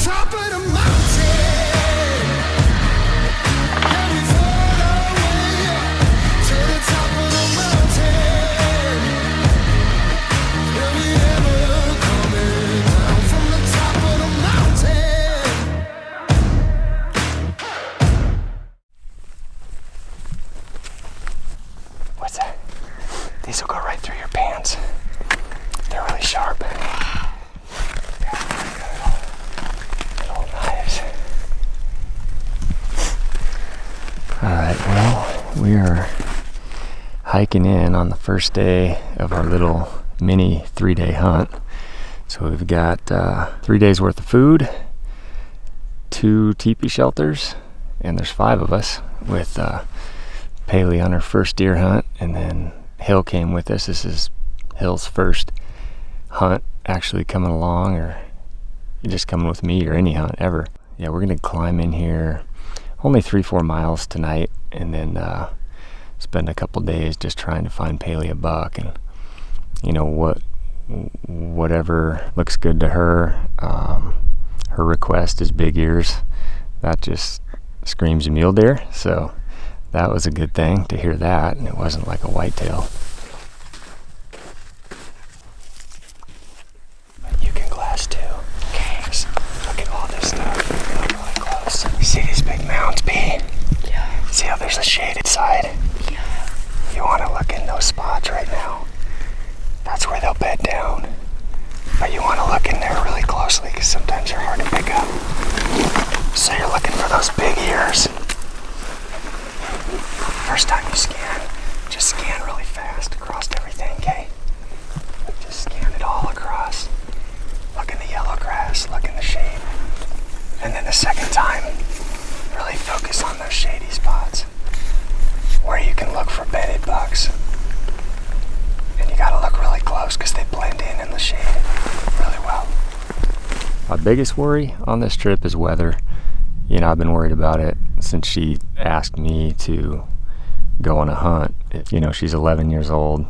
top of the mountain. And we fall away to the top of the mountain. And we ever coming down from the top of the mountain. What's that? These will go right through your pants. They're really sharp. Little knives. Alright, well, we are hiking in on the first day of our little mini 3-day hunt. So we've got 3 days worth of food, 2 teepee shelters, and there's 5 of us with Pailey on her first deer hunt, and then Hill came with us. This is Hill's first hunt actually coming along, or just coming with me, or any hunt ever. Yeah, we're gonna climb in here only 3-4 miles tonight, and then spend a couple days just trying to find Pailey a buck, and you know whatever looks good to her. Her request is big ears. That just screams mule deer, so that was a good thing to hear that, and it wasn't like a whitetail. But you can glass too. Okay. Just look at all this stuff. Look really close. You see these big mounds, B? Yeah. See how there's a shaded side? Yeah. You want to look in those spots right now. That's where they'll bed down. But you want to look in there really closely, because sometimes they're hard to pick up. So you're looking for those big ears. First time you scan, just scan really fast across everything, okay? Just scan it all across. Look in the yellow grass, look in the shade. And then the second time, really focus on those shady spots where you can look for bedded bucks. And you gotta look really close because they blend in the shade really well. My biggest worry on this trip is weather. You know, I've been worried about it since she asked me to go on a hunt. You know, she's 11 years old.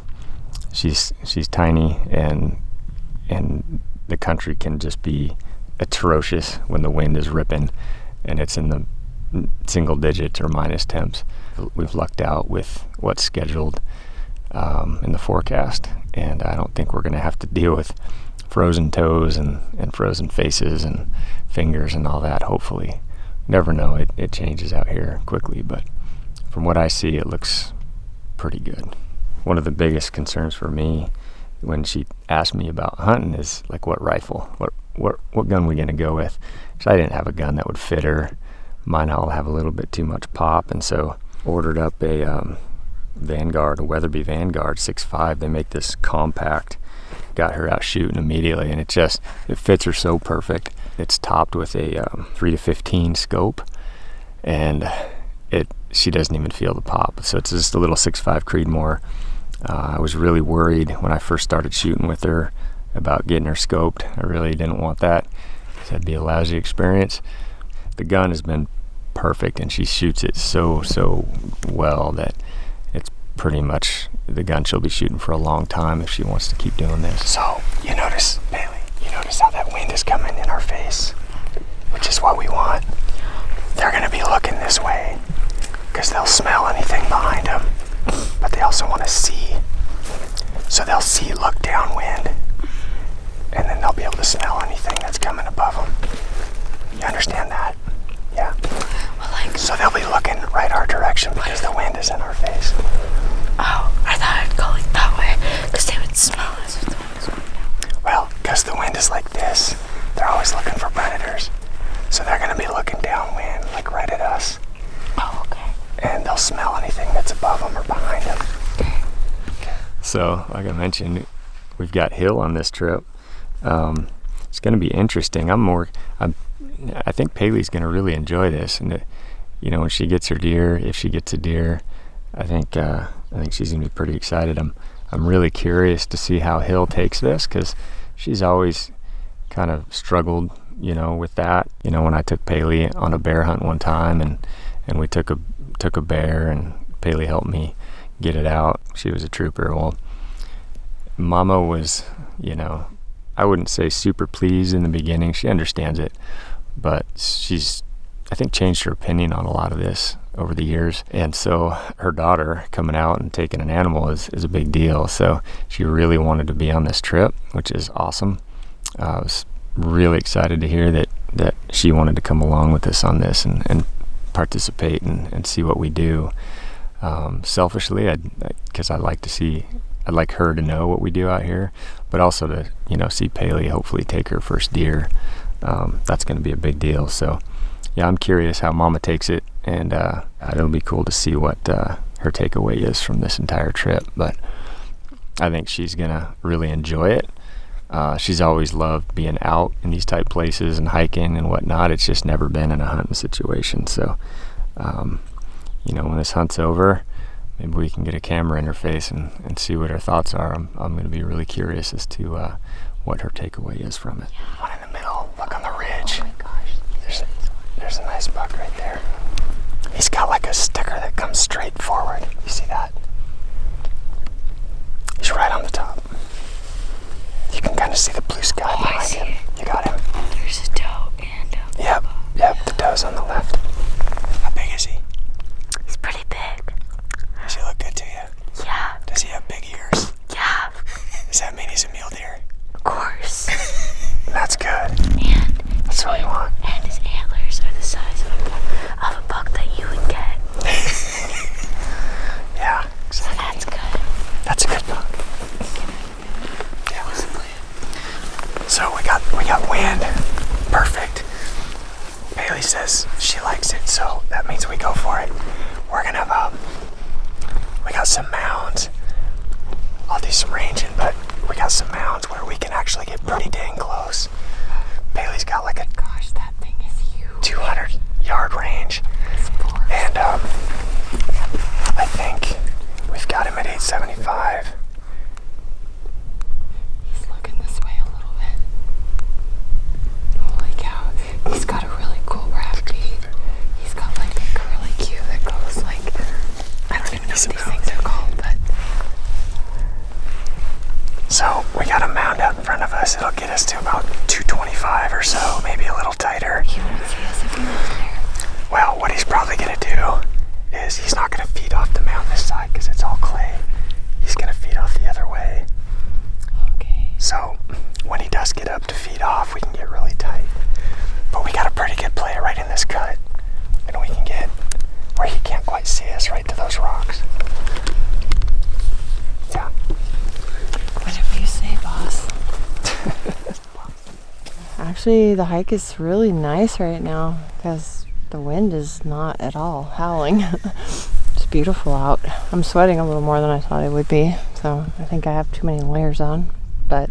She's tiny, and the country can just be atrocious when the wind is ripping and it's in the single digits or minus temps. We've lucked out with what's scheduled in the forecast, and I don't think we're going to have to deal with frozen toes and frozen faces and fingers and all that, hopefully. Never know, it changes out here quickly, but from what I see, it looks pretty good. One of the biggest concerns for me when she asked me about hunting is like, what rifle, what gun we gonna go with? Because I didn't have a gun that would fit her. Mine all have a little bit too much pop, and so ordered up a Vanguard, a Weatherby Vanguard 6.5. They make this compact. Got her out shooting immediately, and it fits her so perfect. It's topped with a 3-15 scope, and she doesn't even feel the pop. So it's just a little 6.5 Creedmoor. I was really worried when I first started shooting with her about getting her scoped. I really didn't want that, because that'd be a lousy experience. The gun has been perfect, and she shoots it so well that it's pretty much the gun she'll be shooting for a long time if she wants to keep doing this. So you notice, Pailey, how that wind is coming in our face, which is what we want. They're going to be looking this way because they'll smell anything behind them, but they also want to see. So they'll see, look downwind, and then they'll be able to smell anything that's coming above them. You understand that? Yeah. Well, so they'll be looking right our direction because the wind is in our face. Oh, I thought I'd go like that way because they would smell us if the wind was going down. Well, because the wind is like this, they're always looking for predators. So they're going to be looking downwind, like right at us. Oh, okay. And they'll smell anything that's above them or behind them. Okay. So, like I mentioned, we've got Hill on this trip. It's going to be interesting. I think Pailey's going to really enjoy this, and when she gets her deer, if she gets a deer, I think she's going to be pretty excited. I'm really curious to see how Hill takes this, because she's always kind of struggled, with that. When I took Pailey on a bear hunt one time, and we took a bear, and Pailey helped me get it out. She was a trooper. Well, Mama was, I wouldn't say super pleased in the beginning. She understands it, but she's, I think, changed her opinion on a lot of this over the years. And so her daughter coming out and taking an animal is a big deal. So she really wanted to be on this trip, which is awesome. I was really excited to hear that she wanted to come along with us on this and participate and see what we do. Selfishly, because I'd like her to know what we do out here, but also to, see Pailey hopefully take her first deer. That's going to be a big deal. So yeah, I'm curious how Mama takes it, and it'll be cool to see what her takeaway is from this entire trip. But I think she's gonna really enjoy it. She's always loved being out in these type places and hiking and whatnot. It's just never been in a hunting situation. So when this hunt's over, maybe we can get a camera in her face and see what her thoughts are. I'm going to be really curious as to what her takeaway is from it. One in the middle. Look on the ridge. Oh my gosh. There's a nice buck right there. He's got like a sticker that comes straight forward. You see that? He's right on the top. You can kind of see the blue sky behind him. You got him? There's a doe and a Yep. The doe's on the left. How big is he? He's pretty big. Does he look good to you? Yeah. Does he have big ears? Yeah. Does that mean he's a mule deer? Of course. That's good. And That's what we want. And his antlers are the size of a buck that you would get. Yeah, exactly. So that's good. That's a good buck. Yeah. So we got wind. Perfect. Pailey says she likes it, so that means we go for it. We're gonna we got some mounds. I'll do some ranging, but we got some mounds where we can actually get pretty dang close. Pailey's got like a Gosh, that thing is huge. 200-yard range, and I think we've got him at 875. He's looking this way a little bit. Holy cow. He's got a really cool rap beat. He's got like a curly cue that goes like, I don't even know what these things are called, but. So we got a mound out in front of us. It'll get us to about 225 or so, maybe a little tighter. He won't see us if we live there. Well, what he's probably going to do is he's not going to feed off the mound this side because it's all clay. He's going to feed off the other way. Okay. So when he does get up to feed off, we can get really tight. But we got a pretty good play right in this cut. And we can get where he can't quite see us, right to those rocks. Yeah. Whatever you say, boss. Actually, the hike is really nice right now because the wind is not at all howling. It's beautiful out. I'm sweating a little more than I thought it would be, so I think I have too many layers on, but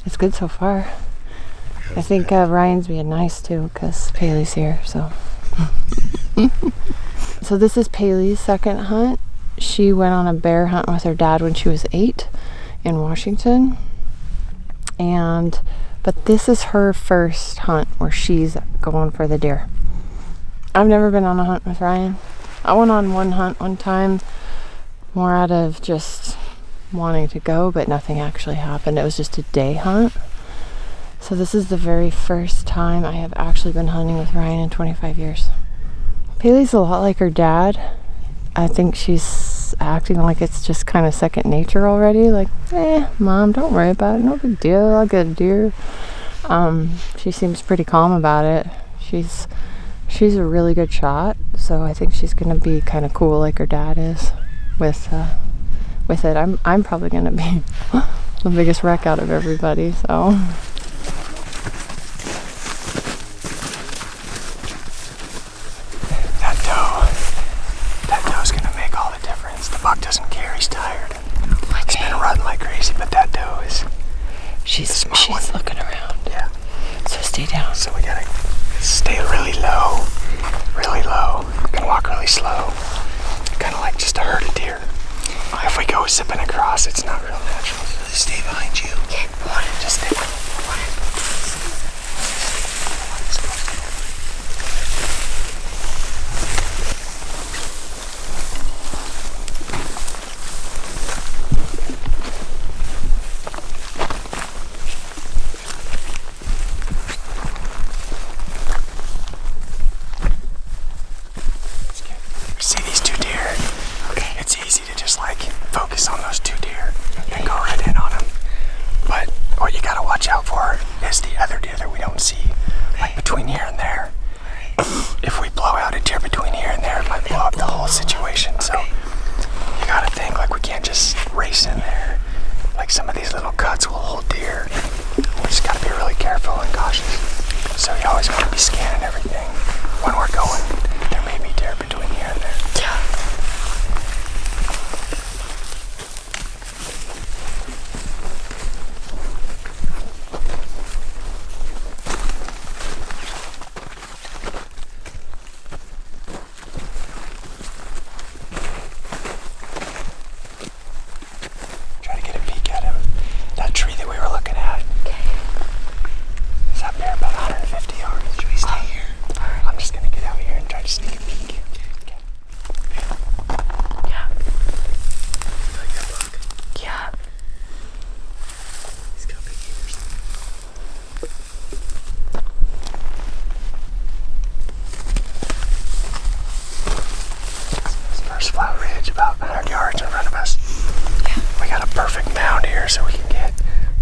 it's good so far. I think Ryan's being nice too because Pailey's here, so. So this is Pailey's second hunt. She went on a bear hunt with her dad when she was 8 in Washington, but this is her first hunt where she's going for the deer. I've never been on a hunt with Ryan. I went on one hunt one time more out of just wanting to go, but nothing actually happened. It was just a day hunt. So this is the very first time I have actually been hunting with Ryan in 25 years. Pailey's a lot like her dad. I think she's acting like it's just kind of second nature already. Like, Mom, don't worry about it. No big deal. I'll get a deer. She seems pretty calm about it. She's a really good shot, so I think she's gonna be kind of cool like her dad is with it. I'm probably gonna be the biggest wreck out of everybody. So. That doe's gonna make all the difference. The buck doesn't care. He's tired. He's been rutting like crazy, but that doe is. She's looking around. Yeah. So stay down. So we gotta stay really low. Really low. We can walk really slow. Kind of like just a herd of deer. If we go zipping across, it's not real natural. Stay behind you. Okay, Just stay. don't see, like between here and there. If we blow out a deer between here and there, it might blow up the whole situation. So you gotta think, like, we can't just race in there. Like, some of these little cuts will hold deer. We just gotta be really careful and cautious. So you always wanna be scanning everything when we're going. There may be deer between here and there. Yeah. Try to get a peek at him. That tree that we were looking at is up there about 150 yards. Should we stay here? I'm just gonna get out here and try to sneak a peek. Okay. Yeah. Like that buck. Yeah. He's got big ears. This first flat ridge about 100 yards in front of us. We got a perfect mound here so we can get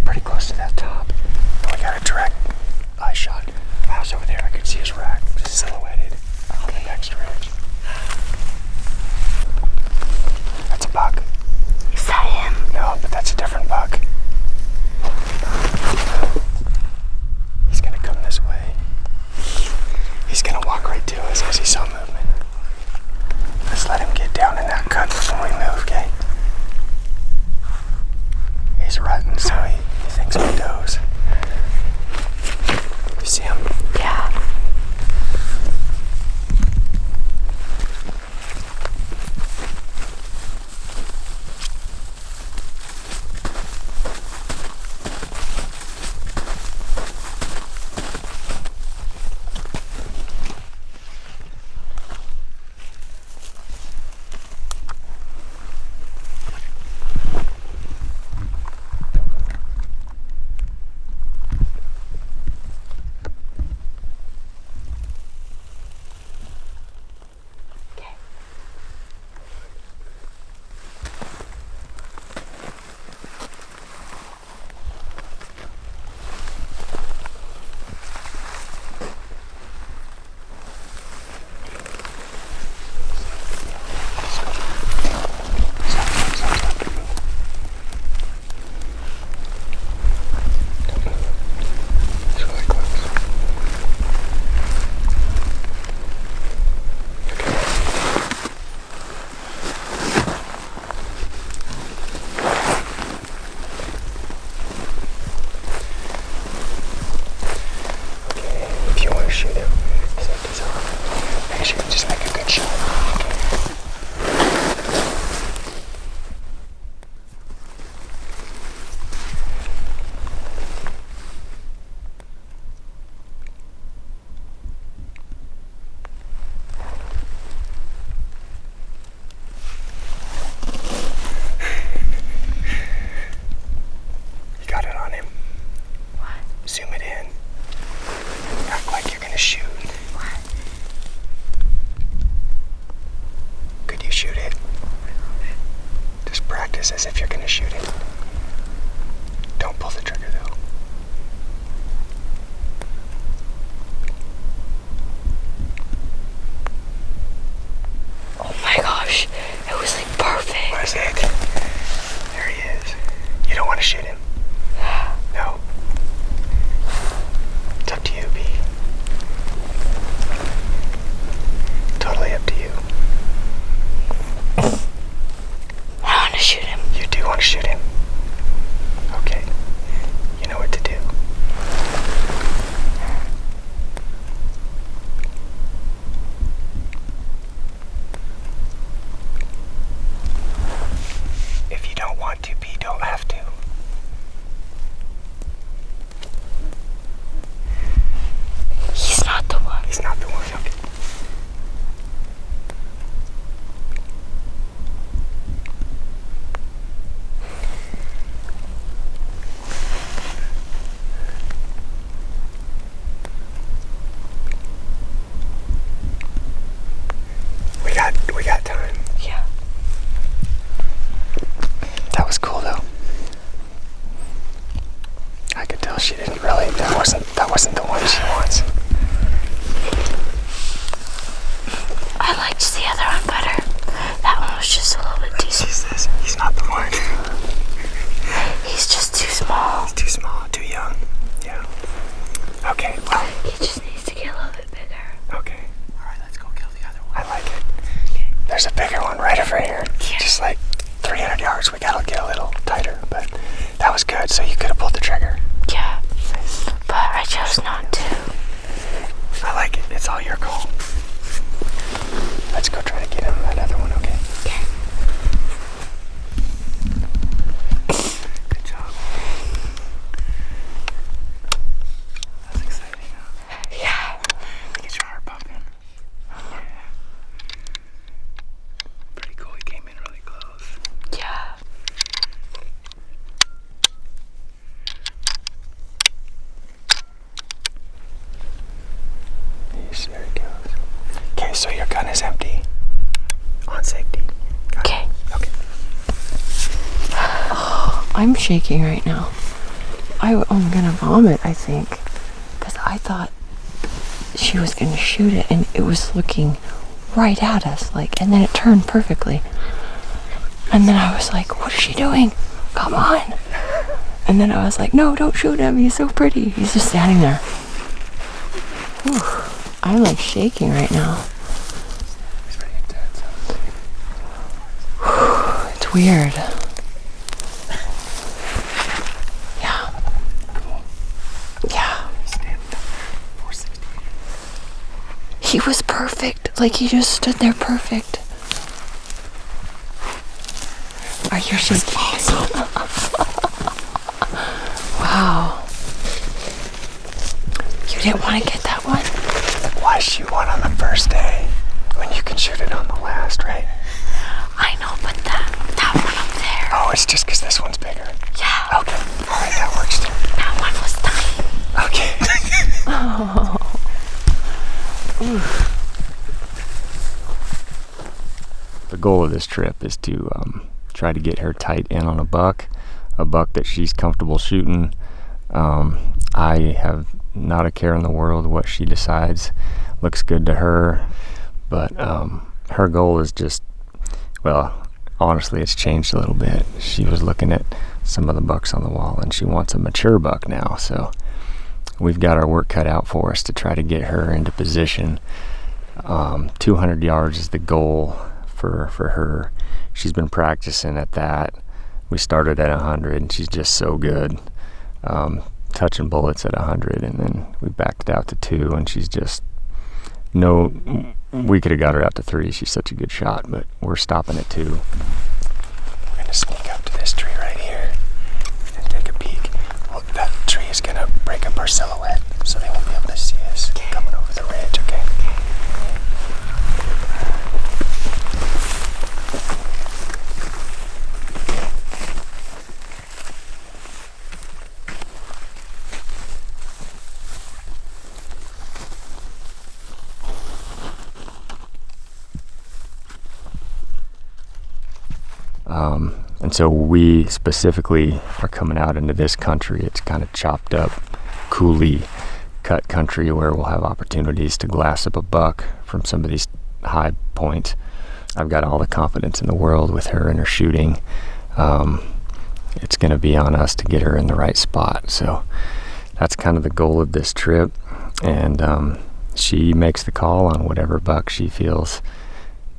pretty close to that top. And we got a direct eye shot. Mouse over there, I could see his rack just silhouetted on the next ridge. That's a buck. Is that him? No, but that's a different buck. He's gonna come this way. He's gonna walk right to us because he saw movement. Let's let him get down in that cut before we move, okay? He's rutting, so he thinks we doze. You see him? Yeah. He's really close. Okay, if you want to shoot him, safety's off. Make sure you just make a good shot. You got it on him. What? Zoom it in. Act like you're gonna shoot. What? Could you shoot it? Just practice as if you're gonna shoot it. Don't pull the trigger though. Oh my gosh. It was like perfect. Was it? There he is. You don't want to shoot him? No. It's up to you, B. Totally up to you. I want to shoot him. You do want to shoot him? Okay. You know what to do. If you don't want to, B, don't have to. He's not the one. He's not the one. Okay. We got time. Yeah. That was cool though. I could tell she didn't really. That wasn't the one she wants. I liked the other one better. That one was just a little bit too small. He's not the one. He's just too small. He's too small, too young. Yeah. Okay, well. He just needs to get a little bit bigger. Okay. All right, let's go kill the other one. I like it. There's a bigger one right over here. Yeah. Just like 300 yards. We gotta get a little tighter, but that was good. So you could have pulled the trigger. Yeah. But I chose not to. I like it. It's all your call. Let's go try to get him that other one, okay? Okay. Good job. That's exciting, huh? Yeah. Get your heart pumping. Yeah. Pretty cool. He came in really close. Yeah. Yes, there he goes. Okay, so your gun is empty. On safety. Got it. Okay. Okay. I'm shaking right now. I'm gonna vomit, I think. Because I thought she was gonna shoot it and it was looking right at us. And then it turned perfectly. And then I was like, what is she doing? Come on. And then I was like, no, don't shoot him. He's so pretty. He's just standing there. Whew. I'm shaking right now. He's pretty intense. It's weird. Yeah. Yeah. Stand 460. He was perfect. He just stood there perfect. Are you shaking? Awesome. Wow. You didn't want to get that one? Why shoot one on the first day when you can shoot it on the last, right? I know, but that one up there. Oh, it's just because this one's bigger. Yeah. Okay. All right, that works too. That one was tiny. Okay. Oh. The goal of this trip is to try to get her tight in on a buck that she's comfortable shooting. I have not a care in the world what she decides looks good to her, but her goal is just, well, honestly, it's changed a little bit. She was looking at some of the bucks on the wall and she wants a mature buck now, so we've got our work cut out for us to try to get her into position. 200 yards is the goal for her. She's been practicing at that. We started at 100 and she's just so good. Touching bullets at 100, and then we backed it out to 2, and she's just we could have got her out to 3. She's such a good shot, but we're stopping at 2. We're going to sneak up to this tree right here and take a peek. Well, that tree is going to break up our silhouette, so they won't be able to see us coming over the ridge, okay? And so we specifically are coming out into this country. It's kind of chopped up, coulee cut country where we'll have opportunities to glass up a buck from some of these high points. I've got all the confidence in the world with her and her shooting. It's going to be on us to get her in the right spot. So that's kind of the goal of this trip. And she makes the call on whatever buck she feels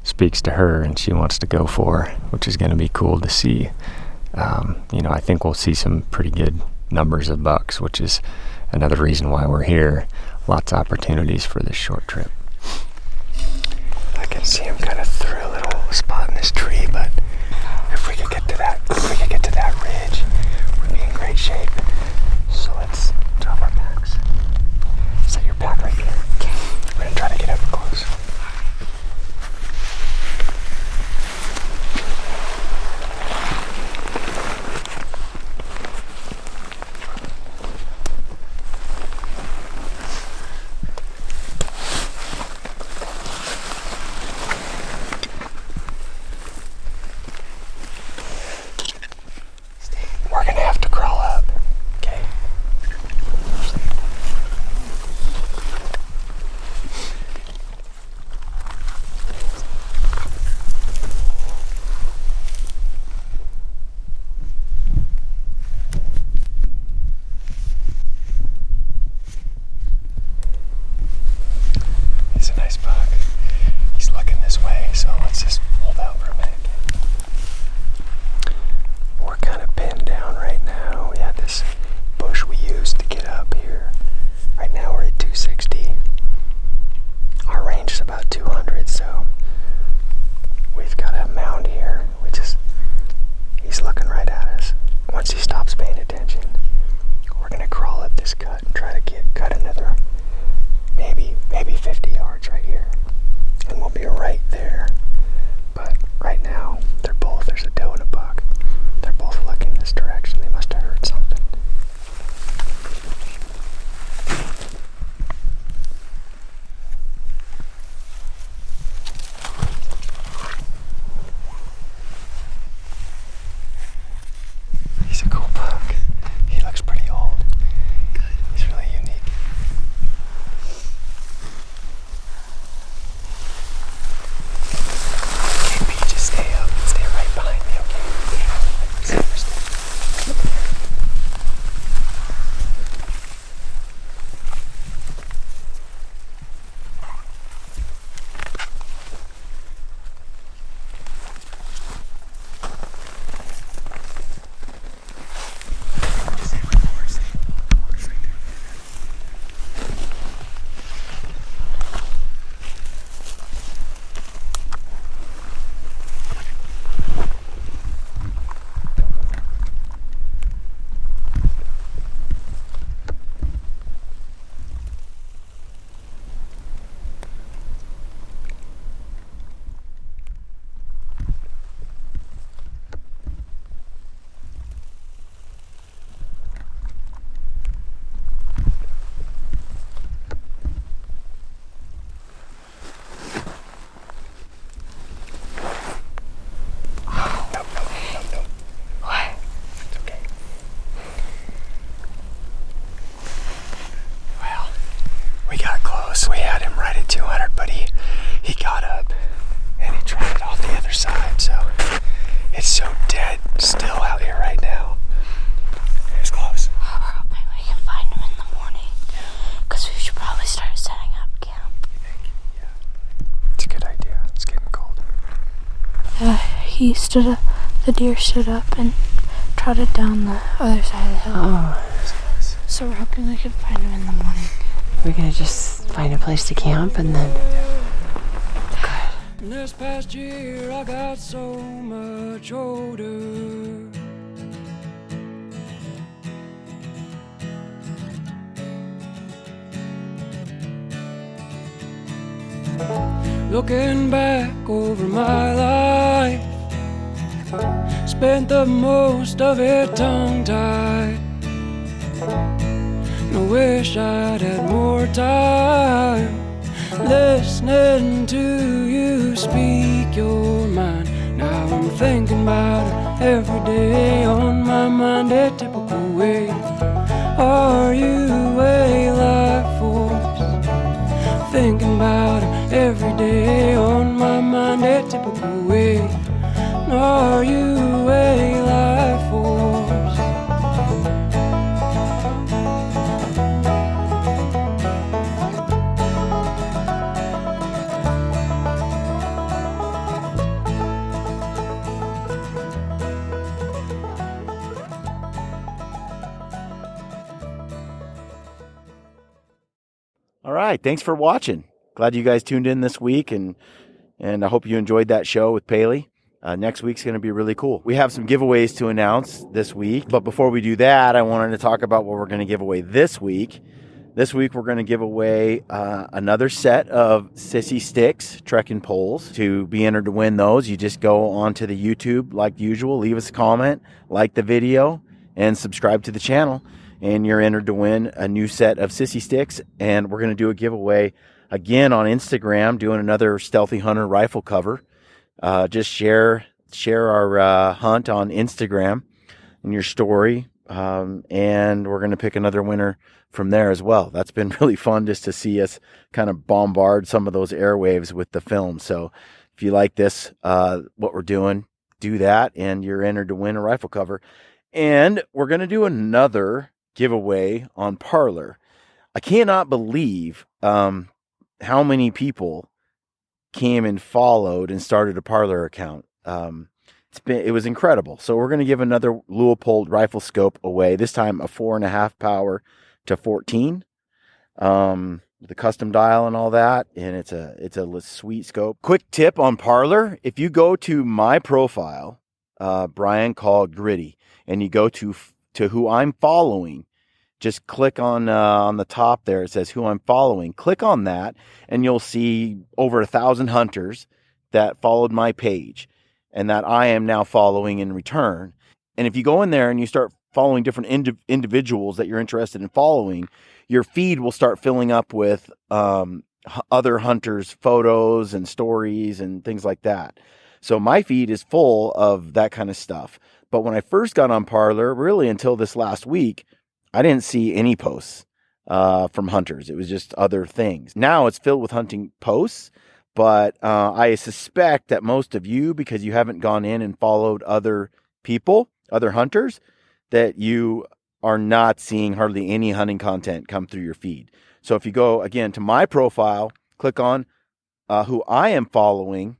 speaks to her and she wants to go for, which is going to be cool to see. I think we'll see some pretty good numbers of bucks, which is another reason why we're here. Lots of opportunities for this short trip. I can see him kind of through a little spot in this tree, but if we could get to that ridge, we'd be in great shape. So let's drop our packs. Set your pack right here. Okay. We're gonna try to get up close. so let's just hold out for a minute. We're kind of pinned down right now. We had this bush we used to get up here. Right now we're at 260. Our range is about 200, so we've got a mound here, which is, he's looking right at us. Once he stops paying attention, we're gonna crawl up this cut and try to cut another maybe 50 yards right here. And we'll be right there. But right now, there's a doe and a buck. They're both looking this direction. They must have heard something. He's a cool buck. He looks pretty old. He's really unique. Okay, Pete, just stay up. Stay right behind me, okay? We got close. We had him right at 200, but he got up and he tried it off the other side. So it's so dead still out here right now. It's close. We're hoping we can find him in the morning. Because we should probably start setting up camp. You think? Yeah. It's a good idea. It's getting cold. The deer stood up and trotted down the other side of the hill. Oh, So we're hoping we can find him in the morning. we're gonna just find a place to camp and then. This past year I got so much older. Looking back over my life, spent the most of it tongue-tied. And I wish I'd had more time listening to you speak your mind. Now I'm thinking about it every day, on my mind a typical way. Are you a life force? Thinking about it every day, on my mind a typical way. Are you a life force? All right. Thanks for watching. Glad you guys tuned in this week, and I hope you enjoyed that show with Pailey. Next week's going to be really cool. We have some giveaways to announce this week, but before we do that, I wanted to talk about what we're going to give away this week. This week, we're going to give away another set of Sissy Sticks trekking poles. To be entered to win those, you just go onto the YouTube like usual, leave us a comment, like the video, and subscribe to the channel. And you're entered to win a new set of Sissy Sticks. And we're going to do a giveaway again on Instagram, doing another Stealthy Hunter rifle cover. Just share our hunt on Instagram in your story. And we're going to pick another winner from there as well. That's been really fun just to see us kind of bombard some of those airwaves with the film. So if you like this, what we're doing, do that, and you're entered to win a rifle cover. And we're going to do another giveaway on Parler. I cannot believe how many people came and followed and started a Parlor account. It was incredible. So we're going to give another Leupold rifle scope away. This time a 4.5 power to 14, with a custom dial and all that. And it's a sweet scope. Quick tip on Parlor: if you go to my profile, Brian Called Gritty, and you go to who I'm following, just click on the top there. It says who I'm following. Click on that, and you'll see over 1,000 hunters that followed my page, and that I am now following in return. And if you go in there and you start following different individuals that you're interested in following, your feed will start filling up with other hunters' photos and stories and things like that. So my feed is full of that kind of stuff. But when I first got on Parlor, really until this last week, I didn't see any posts from hunters. It was just other things. Now it's filled with hunting posts. But I suspect that most of you, because you haven't gone in and followed other people, other hunters, that you are not seeing hardly any hunting content come through your feed. So if you go, again, to my profile, click on who I am following,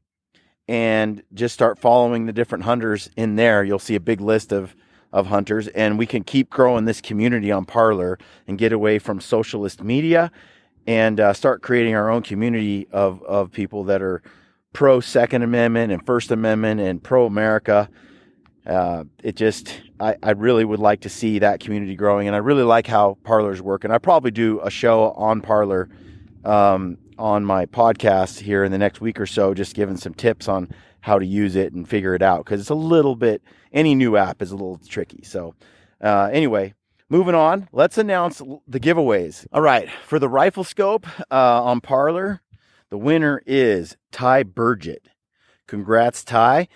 and just start following the different hunters in there, you'll see a big list of hunters. And we can keep growing this community on Parlor and get away from socialist media, and start creating our own community of people that are pro Second Amendment and First Amendment and pro America. I really would like to see that community growing, and I really like how Parlor's working. I probably do a show on Parlor on my podcast here in the next week or so, just giving some tips on how to use it and figure it out, because it's a little bit, any new app is a little tricky. So anyway, moving on, let's announce the giveaways. All right, for the rifle scope on Parlor, the winner is Ty Burgett. Congrats, Ty.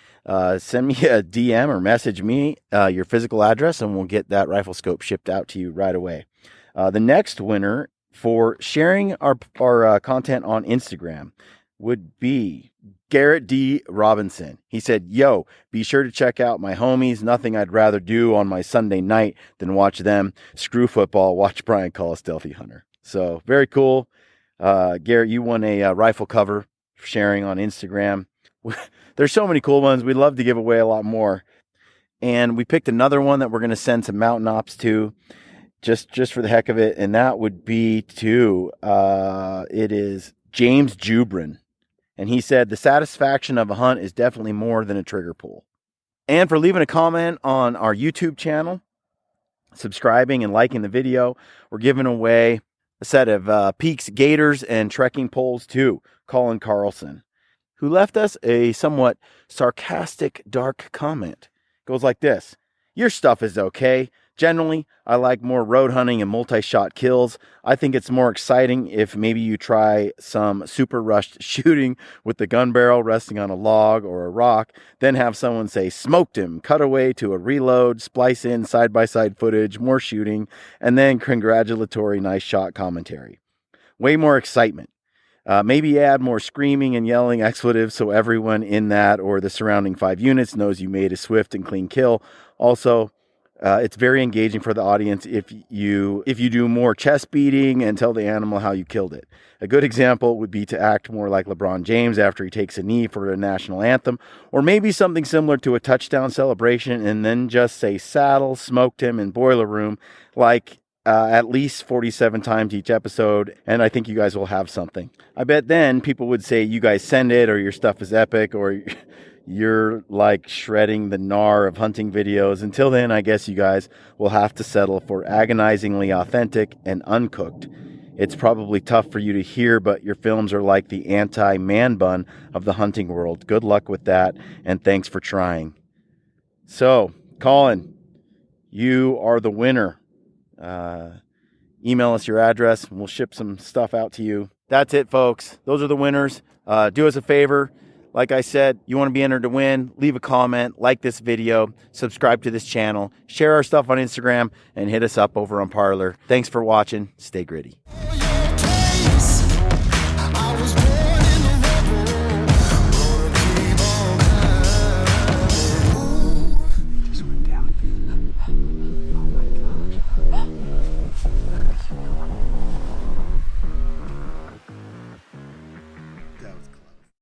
Send me a DM or message me your physical address, and we'll get that rifle scope shipped out to you right away. The next winner for sharing our content on Instagram would be Garrett D. Robinson. He said, "Yo, be sure to check out my homies. Nothing I'd rather do on my Sunday night than watch them. Screw football. Watch Brian call a stealthy hunter." So very cool. Garrett, you won a rifle cover sharing on Instagram. There's so many cool ones. We'd love to give away a lot more. And we picked another one that we're going to send some mountain ops to, just for the heck of it. And that would be it is James Jubrin. And he said, "The satisfaction of a hunt is definitely more than a trigger pull." And for leaving a comment on our YouTube channel, subscribing and liking the video, we're giving away a set of Peaks Gators and trekking poles to Colin Carlson, who left us a somewhat sarcastic, dark comment. It goes like this: "Your stuff is okay. Generally, I like more road hunting and multi-shot kills. I think it's more exciting if maybe you try some super rushed shooting with the gun barrel resting on a log or a rock, then have someone say, 'Smoked him,' cut away to a reload, splice in side-by-side footage, more shooting, and then congratulatory nice shot commentary. Way more excitement. Maybe add more screaming and yelling expletives so everyone in that or the surrounding 5 units knows you made a swift and clean kill. Also, it's very engaging for the audience if you do more chest beating and tell the animal how you killed it. A good example would be to act more like LeBron James after he takes a knee for a national anthem, or maybe something similar to a touchdown celebration, and then just say saddle, smoked him, and boiler room, like at least 47 times each episode, and I think you guys will have something. I bet then people would say you guys send it, or your stuff is epic, or you're like shredding the gnar of hunting videos. Until then, I guess you guys will have to settle for agonizingly authentic and uncooked. It's probably tough for you to hear, but your films are like the anti-man bun of the hunting world. Good luck with that, and thanks for trying." So, Colin, you are the winner. Email us your address, and we'll ship some stuff out to you. That's it, folks. Those are the winners. Do us a favor. Like I said, you want to be entered to win, leave a comment, like this video, subscribe to this channel, share our stuff on Instagram, and hit us up over on Parlor. Thanks for watching. Stay gritty.